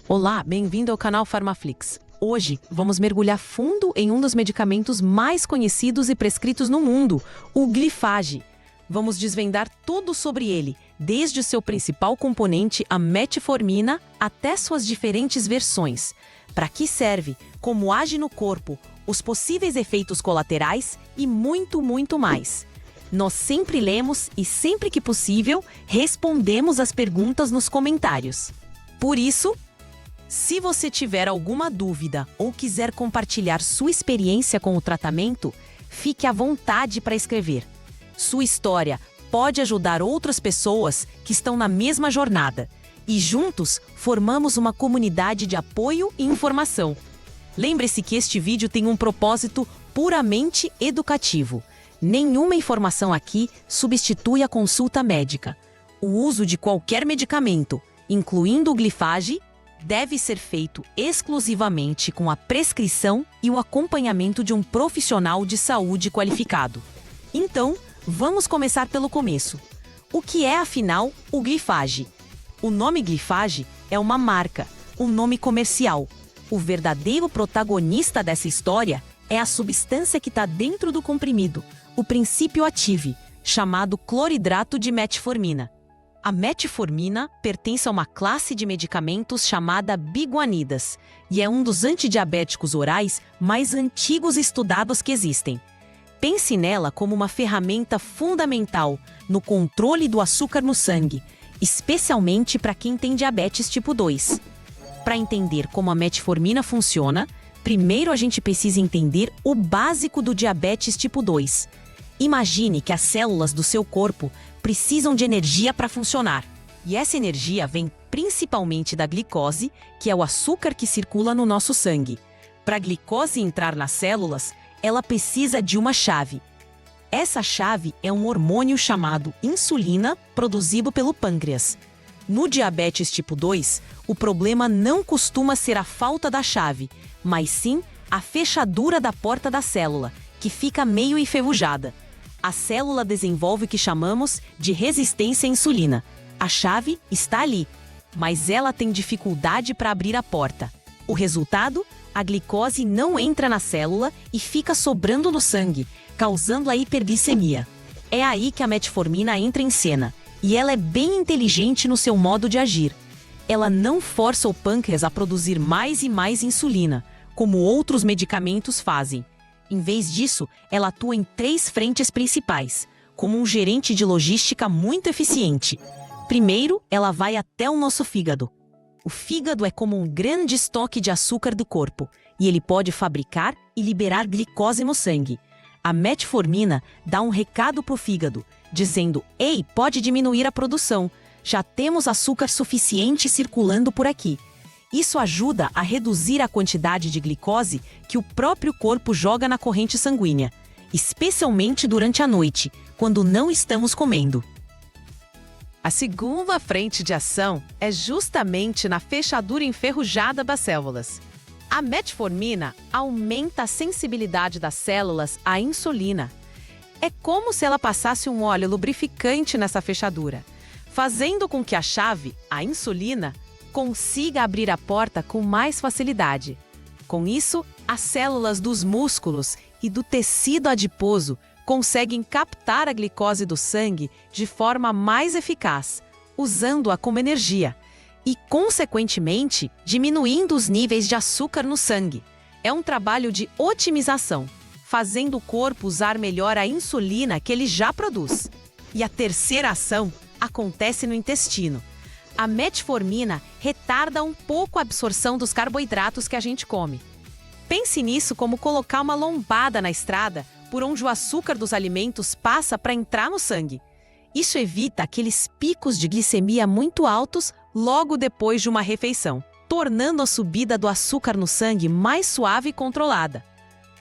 Olá, bem-vindo ao canal Pharmaflix. Hoje, vamos mergulhar fundo em um dos medicamentos mais conhecidos e prescritos no mundo, o Glifage. Vamos desvendar tudo sobre ele, desde o seu principal componente, a metformina, até suas diferentes versões. Para que serve, como age no corpo, os possíveis efeitos colaterais e muito mais. Nós sempre lemos e, sempre que possível, respondemos as perguntas nos comentários. Por isso, se você tiver alguma dúvida ou quiser compartilhar sua experiência com o tratamento, fique à vontade para escrever. Sua história pode ajudar outras pessoas que estão na mesma jornada. E juntos, formamos uma comunidade de apoio e informação. Lembre-se que este vídeo tem um propósito puramente educativo. Nenhuma informação aqui substitui a consulta médica. O uso de qualquer medicamento, incluindo o Glifage, deve ser feito exclusivamente com a prescrição e o acompanhamento de um profissional de saúde qualificado. Então, vamos começar pelo começo. O que é, afinal, o Glifage? O nome Glifage é uma marca, um nome comercial. O verdadeiro protagonista dessa história é a substância que está dentro do comprimido, o princípio ativo, chamado cloridrato de metformina. A metformina pertence a uma classe de medicamentos chamada biguanidas e é um dos antidiabéticos orais mais antigos estudados que existem. Pense nela como uma ferramenta fundamental no controle do açúcar no sangue, especialmente para quem tem diabetes tipo 2. Para entender como a metformina funciona, primeiro a gente precisa entender o básico do diabetes tipo 2. Imagine que as células do seu corpo precisam de energia para funcionar. E essa energia vem principalmente da glicose, que é o açúcar que circula no nosso sangue. Para a glicose entrar nas células, ela precisa de uma chave. Essa chave é um hormônio chamado insulina, produzido pelo pâncreas. No diabetes tipo 2, o problema não costuma ser a falta da chave, mas sim a fechadura da porta da célula, que fica meio enferrujada. A célula desenvolve o que chamamos de resistência à insulina. A chave está ali, mas ela tem dificuldade para abrir a porta. O resultado? A glicose não entra na célula e fica sobrando no sangue, causando a hiperglicemia. É aí que a metformina entra em cena, e ela é bem inteligente no seu modo de agir. Ela não força o pâncreas a produzir mais e mais insulina, como outros medicamentos fazem. Em vez disso, ela atua em 3 frentes principais, como um gerente de logística muito eficiente. Primeiro, ela vai até o nosso fígado. O fígado é como um grande estoque de açúcar do corpo, e ele pode fabricar e liberar glicose no sangue. A metformina dá um recado para o fígado, dizendo: "Ei, pode diminuir a produção, já temos açúcar suficiente circulando por aqui." Isso ajuda a reduzir a quantidade de glicose que o próprio corpo joga na corrente sanguínea, especialmente durante a noite, quando não estamos comendo. A segunda frente de ação é justamente na fechadura enferrujada das células. A metformina aumenta a sensibilidade das células à insulina. É como se ela passasse um óleo lubrificante nessa fechadura, fazendo com que a chave, a insulina, consiga abrir a porta com mais facilidade. Com isso, as células dos músculos e do tecido adiposo conseguem captar a glicose do sangue de forma mais eficaz, usando-a como energia e, consequentemente, diminuindo os níveis de açúcar no sangue. É um trabalho de otimização, fazendo o corpo usar melhor a insulina que ele já produz. E a terceira ação acontece no intestino. A metformina retarda um pouco a absorção dos carboidratos que a gente come. Pense nisso como colocar uma lombada na estrada por onde o açúcar dos alimentos passa para entrar no sangue. Isso evita aqueles picos de glicemia muito altos logo depois de uma refeição, tornando a subida do açúcar no sangue mais suave e controlada.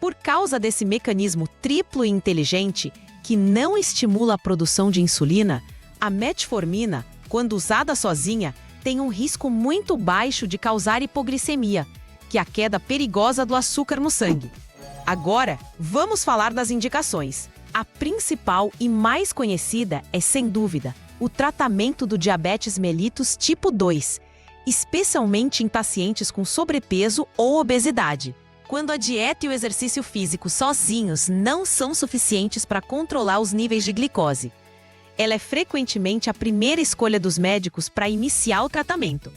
Por causa desse mecanismo triplo e inteligente, que não estimula a produção de insulina, a metformina, quando usada sozinha, tem um risco muito baixo de causar hipoglicemia, que é a queda perigosa do açúcar no sangue. Agora, vamos falar das indicações. A principal e mais conhecida é, sem dúvida, o tratamento do diabetes mellitus tipo 2. especialmente em pacientes com sobrepeso ou obesidade. Quando a dieta e o exercício físico sozinhos não são suficientes para controlar os níveis de glicose. Ela é frequentemente a primeira escolha dos médicos para iniciar o tratamento.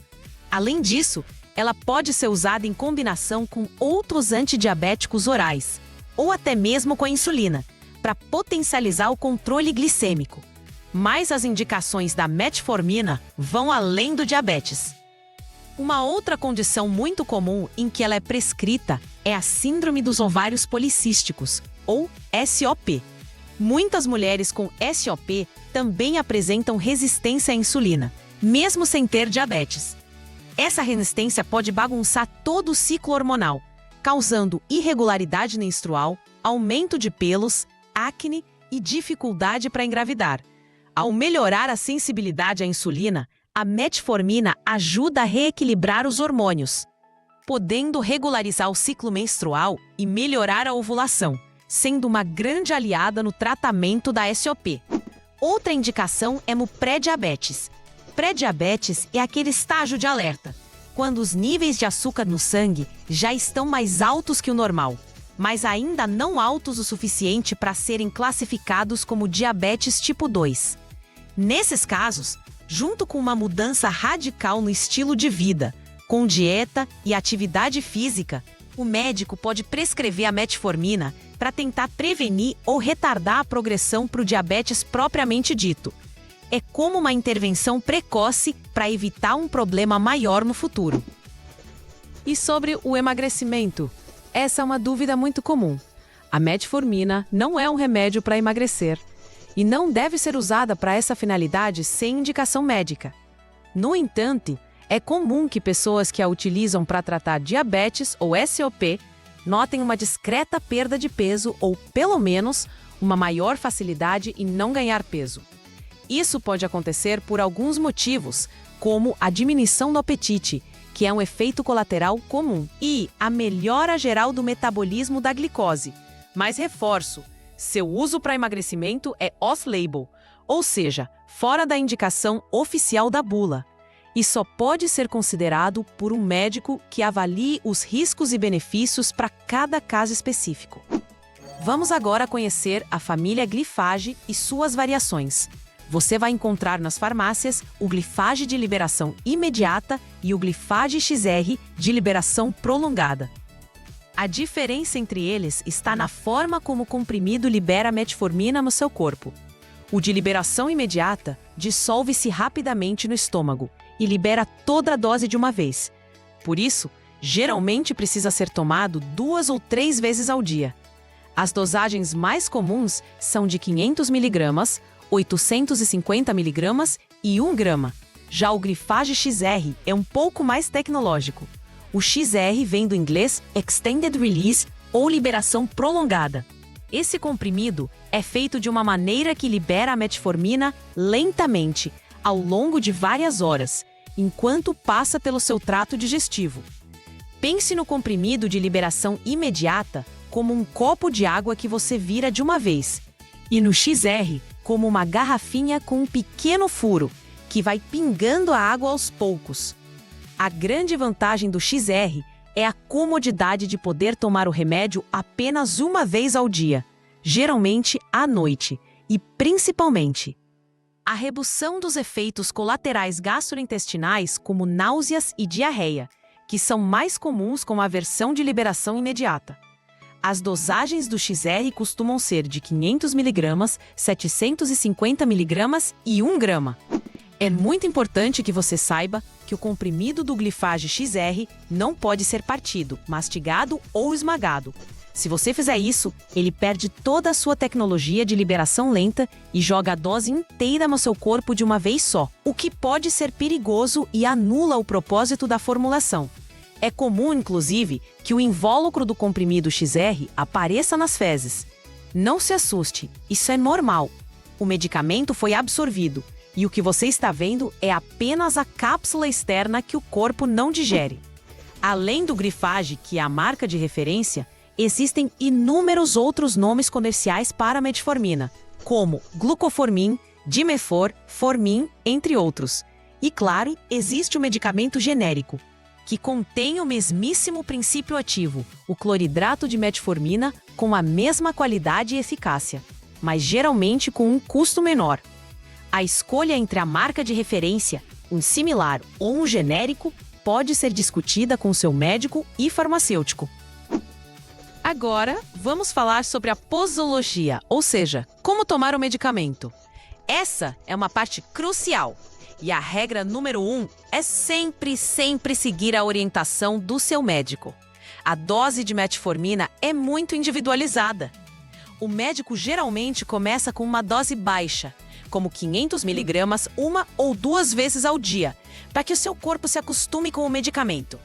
Além disso, ela pode ser usada em combinação com outros antidiabéticos orais, ou até mesmo com a insulina, para potencializar o controle glicêmico. Mas as indicações da metformina vão além do diabetes. Uma outra condição muito comum em que ela é prescrita é a Síndrome dos Ovários Policísticos, ou SOP. Muitas mulheres com SOP também apresentam resistência à insulina, mesmo sem ter diabetes. Essa resistência pode bagunçar todo o ciclo hormonal, causando irregularidade menstrual, aumento de pelos, acne e dificuldade para engravidar. Ao melhorar a sensibilidade à insulina, a metformina ajuda a reequilibrar os hormônios, podendo regularizar o ciclo menstrual e melhorar a ovulação, sendo uma grande aliada no tratamento da SOP. Outra indicação é no pré-diabetes. Pré-diabetes é aquele estágio de alerta, quando os níveis de açúcar no sangue já estão mais altos que o normal, mas ainda não altos o suficiente para serem classificados como diabetes tipo 2. Nesses casos, junto com uma mudança radical no estilo de vida, com dieta e atividade física, o médico pode prescrever a metformina para tentar prevenir ou retardar a progressão para o diabetes propriamente dito. É como uma intervenção precoce para evitar um problema maior no futuro. E sobre o emagrecimento? Essa é uma dúvida muito comum. A metformina não é um remédio para emagrecer e não deve ser usada para essa finalidade sem indicação médica. No entanto, é comum que pessoas que a utilizam para tratar diabetes ou SOP notem uma discreta perda de peso ou, pelo menos, uma maior facilidade em não ganhar peso. Isso pode acontecer por alguns motivos, como a diminuição do apetite, que é um efeito colateral comum, e a melhora geral do metabolismo da glicose. Mas reforço, seu uso para emagrecimento é off-label, ou seja, fora da indicação oficial da bula, e só pode ser considerado por um médico que avalie os riscos e benefícios para cada caso específico. Vamos agora conhecer a família Glyphage e suas variações. Você vai encontrar nas farmácias o Glyphage de liberação imediata e o Glyphage XR de liberação prolongada. A diferença entre eles está na forma como o comprimido libera a metformina no seu corpo. O de liberação imediata dissolve-se rapidamente no estômago e libera toda a dose de uma vez. Por isso, geralmente precisa ser tomado 2 ou 3 vezes ao dia. As dosagens mais comuns são de 500 mg, 850 mg e 1 grama. Já o Glyphage XR é um pouco mais tecnológico. O XR vem do inglês Extended Release ou liberação prolongada. Esse comprimido é feito de uma maneira que libera a metformina lentamente, ao longo de várias horas, enquanto passa pelo seu trato digestivo. Pense no comprimido de liberação imediata como um copo de água que você vira de uma vez, e no XR como uma garrafinha com um pequeno furo, que vai pingando a água aos poucos. A grande vantagem do XR é a comodidade de poder tomar o remédio apenas uma vez ao dia, geralmente à noite, e principalmente a redução dos efeitos colaterais gastrointestinais como náuseas e diarreia, que são mais comuns com a versão de liberação imediata. As dosagens do XR costumam ser de 500 mg, 750 mg e 1 grama. É muito importante que você saiba que o comprimido do Glyphage XR não pode ser partido, mastigado ou esmagado. Se você fizer isso, ele perde toda a sua tecnologia de liberação lenta e joga a dose inteira no seu corpo de uma vez só, o que pode ser perigoso e anula o propósito da formulação. É comum, inclusive, que o invólucro do comprimido XR apareça nas fezes. Não se assuste, isso é normal. O medicamento foi absorvido e o que você está vendo é apenas a cápsula externa que o corpo não digere. Além do Glyphage, que é a marca de referência, existem inúmeros outros nomes comerciais para a metformina, como Glucoformin, Dimefor, Formin, entre outros. E claro, existe o medicamento genérico, que contém o mesmíssimo princípio ativo, o cloridrato de metformina, com a mesma qualidade e eficácia, mas geralmente com um custo menor. A escolha entre a marca de referência, um similar ou um genérico, pode ser discutida com seu médico e farmacêutico. Agora, vamos falar sobre a posologia, ou seja, como tomar o medicamento. Essa é uma parte crucial. E a regra número 1 é sempre seguir a orientação do seu médico. A dose de metformina é muito individualizada. O médico geralmente começa com uma dose baixa, como 500 mg uma ou duas vezes ao dia, para que o seu corpo se acostume com o medicamento.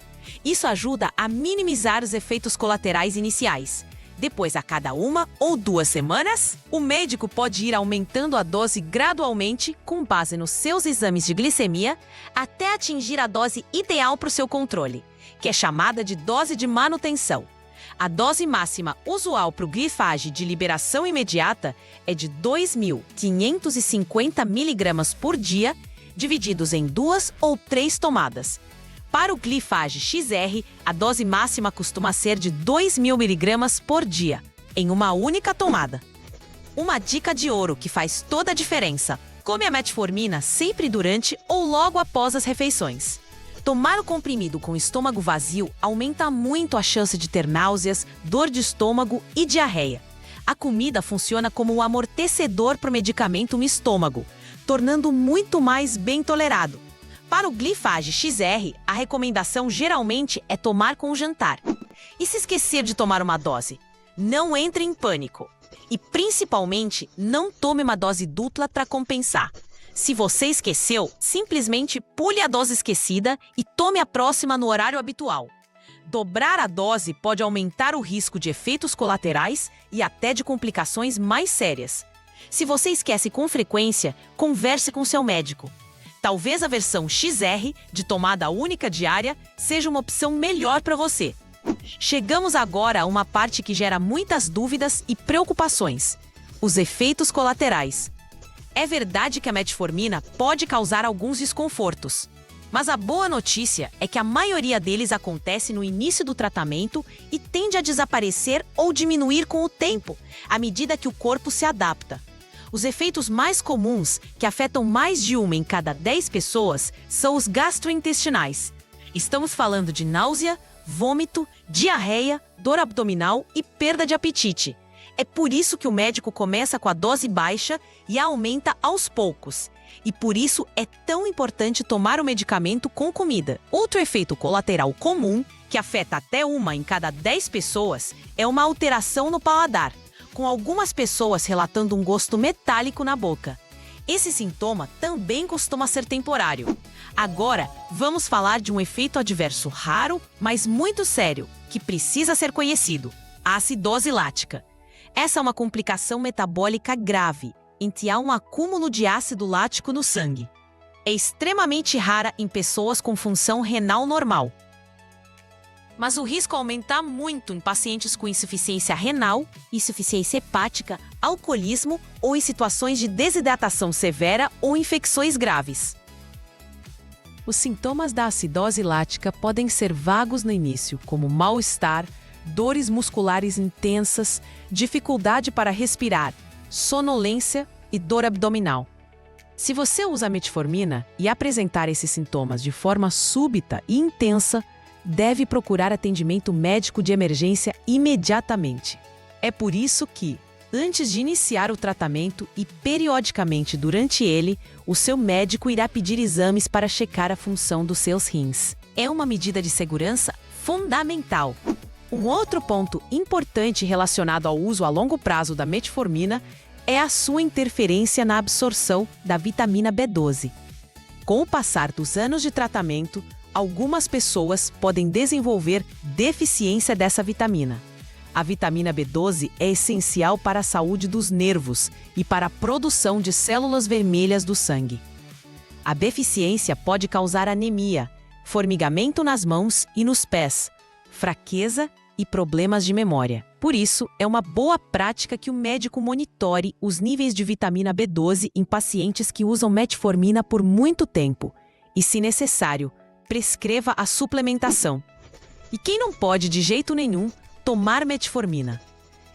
Isso ajuda a minimizar os efeitos colaterais iniciais. Depois, a cada 1 ou 2 semanas, o médico pode ir aumentando a dose gradualmente com base nos seus exames de glicemia até atingir a dose ideal para o seu controle, que é chamada de dose de manutenção. A dose máxima usual para o Glyphage de liberação imediata é de 2.550 mg por dia, divididos em 2 ou 3 tomadas. Para o Glyphage XR, a dose máxima costuma ser de 2.000 mg por dia, em uma única tomada. Uma dica de ouro que faz toda a diferença: come a metformina sempre durante ou logo após as refeições. Tomar o comprimido com estômago vazio aumenta muito a chance de ter náuseas, dor de estômago e diarreia. A comida funciona como um amortecedor para o medicamento no estômago, tornando muito mais bem tolerado. Para o Glyphage XR, a recomendação geralmente é tomar com o jantar. E se esquecer de tomar uma dose? Não entre em pânico. E principalmente, não tome uma dose dupla para compensar. Se você esqueceu, simplesmente pule a dose esquecida e tome a próxima no horário habitual. Dobrar a dose pode aumentar o risco de efeitos colaterais e até de complicações mais sérias. Se você esquece com frequência, converse com seu médico. Talvez a versão XR, de tomada única diária, seja uma opção melhor para você. Chegamos agora a uma parte que gera muitas dúvidas e preocupações: os efeitos colaterais. É verdade que a metformina pode causar alguns desconfortos, mas a boa notícia é que a maioria deles acontece no início do tratamento e tende a desaparecer ou diminuir com o tempo, à medida que o corpo se adapta. Os efeitos mais comuns, que afetam mais de 1 em cada 10 pessoas, são os gastrointestinais. Estamos falando de náusea, vômito, diarreia, dor abdominal e perda de apetite. É por isso que o médico começa com a dose baixa e a aumenta aos poucos. E por isso é tão importante tomar o medicamento com comida. Outro efeito colateral comum, que afeta até 1 em cada 10 pessoas, é uma alteração no paladar, com algumas pessoas relatando um gosto metálico na boca. Esse sintoma também costuma ser temporário. Agora, vamos falar de um efeito adverso raro, mas muito sério, que precisa ser conhecido: a acidose lática. Essa é uma complicação metabólica grave, em que há um acúmulo de ácido lático no sangue. É extremamente rara em pessoas com função renal normal, mas o risco aumenta muito em pacientes com insuficiência renal, insuficiência hepática, alcoolismo ou em situações de desidratação severa ou infecções graves. Os sintomas da acidose lática podem ser vagos no início, como mal-estar, dores musculares intensas, dificuldade para respirar, sonolência e dor abdominal. Se você usa metformina e apresentar esses sintomas de forma súbita e intensa, deve procurar atendimento médico de emergência imediatamente. É por isso que, antes de iniciar o tratamento e periodicamente durante ele, o seu médico irá pedir exames para checar a função dos seus rins. É uma medida de segurança fundamental. Um outro ponto importante relacionado ao uso a longo prazo da metformina é a sua interferência na absorção da vitamina B12. Com o passar dos anos de tratamento, algumas pessoas podem desenvolver deficiência dessa vitamina. A vitamina B12 é essencial para a saúde dos nervos e para a produção de células vermelhas do sangue. A deficiência pode causar anemia, formigamento nas mãos e nos pés, fraqueza e problemas de memória. Por isso, é uma boa prática que o médico monitore os níveis de vitamina B12 em pacientes que usam metformina por muito tempo e, se necessário, prescreva a suplementação. E quem não pode, de jeito nenhum, tomar metformina?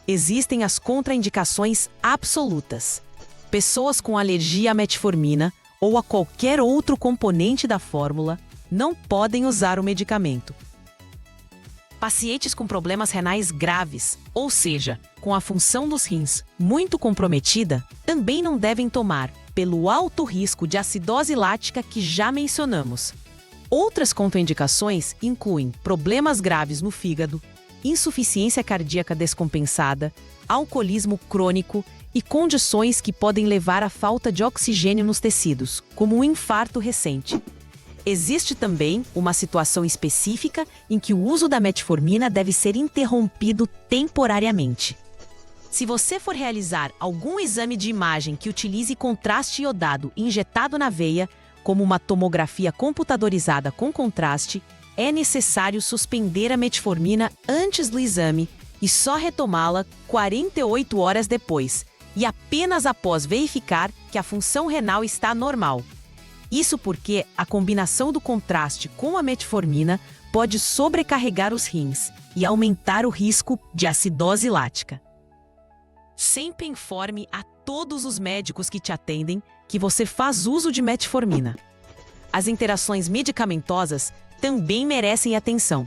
Existem as contraindicações absolutas. Pessoas com alergia à metformina ou a qualquer outro componente da fórmula não podem usar o medicamento. Pacientes com problemas renais graves, ou seja, com a função dos rins muito comprometida, também não devem tomar, pelo alto risco de acidose lática que já mencionamos. Outras contraindicações incluem problemas graves no fígado, insuficiência cardíaca descompensada, alcoolismo crônico e condições que podem levar à falta de oxigênio nos tecidos, como um infarto recente. Existe também uma situação específica em que o uso da metformina deve ser interrompido temporariamente. Se você for realizar algum exame de imagem que utilize contraste iodado injetado na veia, como uma tomografia computadorizada com contraste, é necessário suspender a metformina antes do exame e só retomá-la 48 horas depois, e apenas após verificar que a função renal está normal. Isso porque a combinação do contraste com a metformina pode sobrecarregar os rins e aumentar o risco de acidose lática. Sempre informe a todos os médicos que te atendem que você faz uso de metformina. As interações medicamentosas também merecem atenção.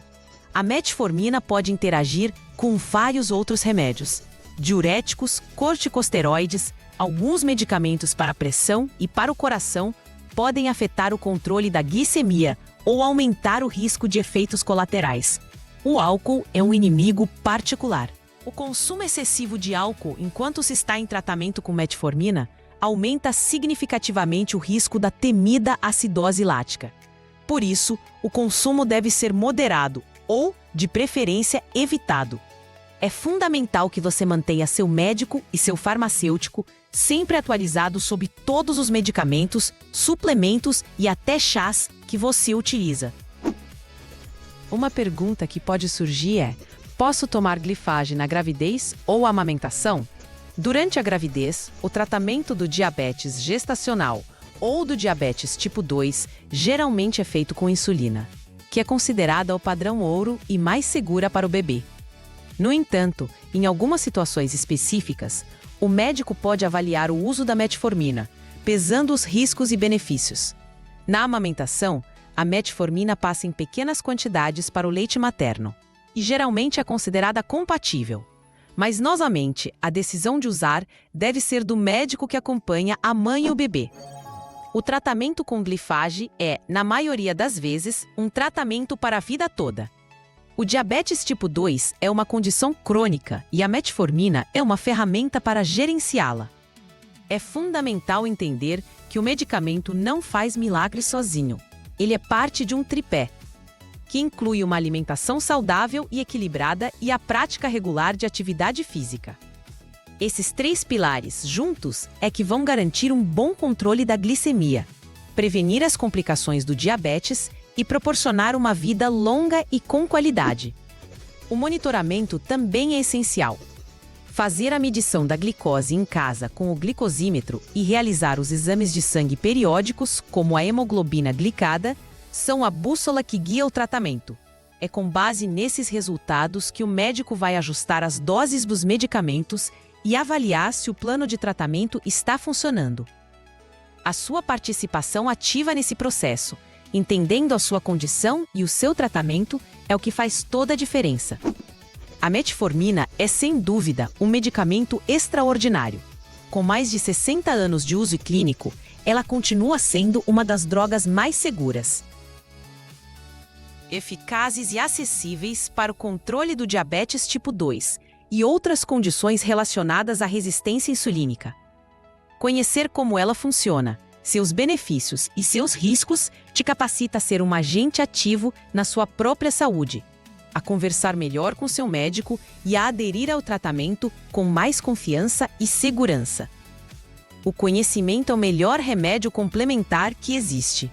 A metformina pode interagir com vários outros remédios, diuréticos, corticosteroides, alguns medicamentos para a pressão e para o coração podem afetar o controle da glicemia ou aumentar o risco de efeitos colaterais. O álcool é um inimigo particular. O consumo excessivo de álcool enquanto se está em tratamento com metformina aumenta significativamente o risco da temida acidose lática. Por isso, o consumo deve ser moderado ou, de preferência, evitado. É fundamental que você mantenha seu médico e seu farmacêutico sempre atualizados sobre todos os medicamentos, suplementos e até chás que você utiliza. Uma pergunta que pode surgir é: posso tomar Glifage na gravidez ou amamentação? Durante a gravidez, o tratamento do diabetes gestacional ou do diabetes tipo 2 geralmente é feito com insulina, que é considerada o padrão ouro e mais segura para o bebê. No entanto, em algumas situações específicas, o médico pode avaliar o uso da metformina, pesando os riscos e benefícios. Na amamentação, a metformina passa em pequenas quantidades para o leite materno e geralmente é considerada compatível. Mas, novamente, a decisão de usar deve ser do médico que acompanha a mãe e o bebê. O tratamento com Glifage é, na maioria das vezes, um tratamento para a vida toda. O diabetes tipo 2 é uma condição crônica e a metformina é uma ferramenta para gerenciá-la. É fundamental entender que o medicamento não faz milagre sozinho. Ele é parte de um tripé, que inclui uma alimentação saudável e equilibrada e a prática regular de atividade física. Esses três pilares, juntos, é que vão garantir um bom controle da glicemia, prevenir as complicações do diabetes e proporcionar uma vida longa e com qualidade. O monitoramento também é essencial. Fazer a medição da glicose em casa com o glicosímetro e realizar os exames de sangue periódicos, como a hemoglobina glicada, são a bússola que guia o tratamento. É com base nesses resultados que o médico vai ajustar as doses dos medicamentos e avaliar se o plano de tratamento está funcionando. A sua participação ativa nesse processo, entendendo a sua condição e o seu tratamento, é o que faz toda a diferença. A metformina é, sem dúvida, um medicamento extraordinário. Com mais de 60 anos de uso clínico, ela continua sendo uma das drogas mais seguras, eficazes e acessíveis para o controle do diabetes tipo 2 e outras condições relacionadas à resistência insulínica. Conhecer como ela funciona, seus benefícios e seus riscos te capacita a ser um agente ativo na sua própria saúde, a conversar melhor com seu médico e a aderir ao tratamento com mais confiança e segurança. O conhecimento é o melhor remédio complementar que existe.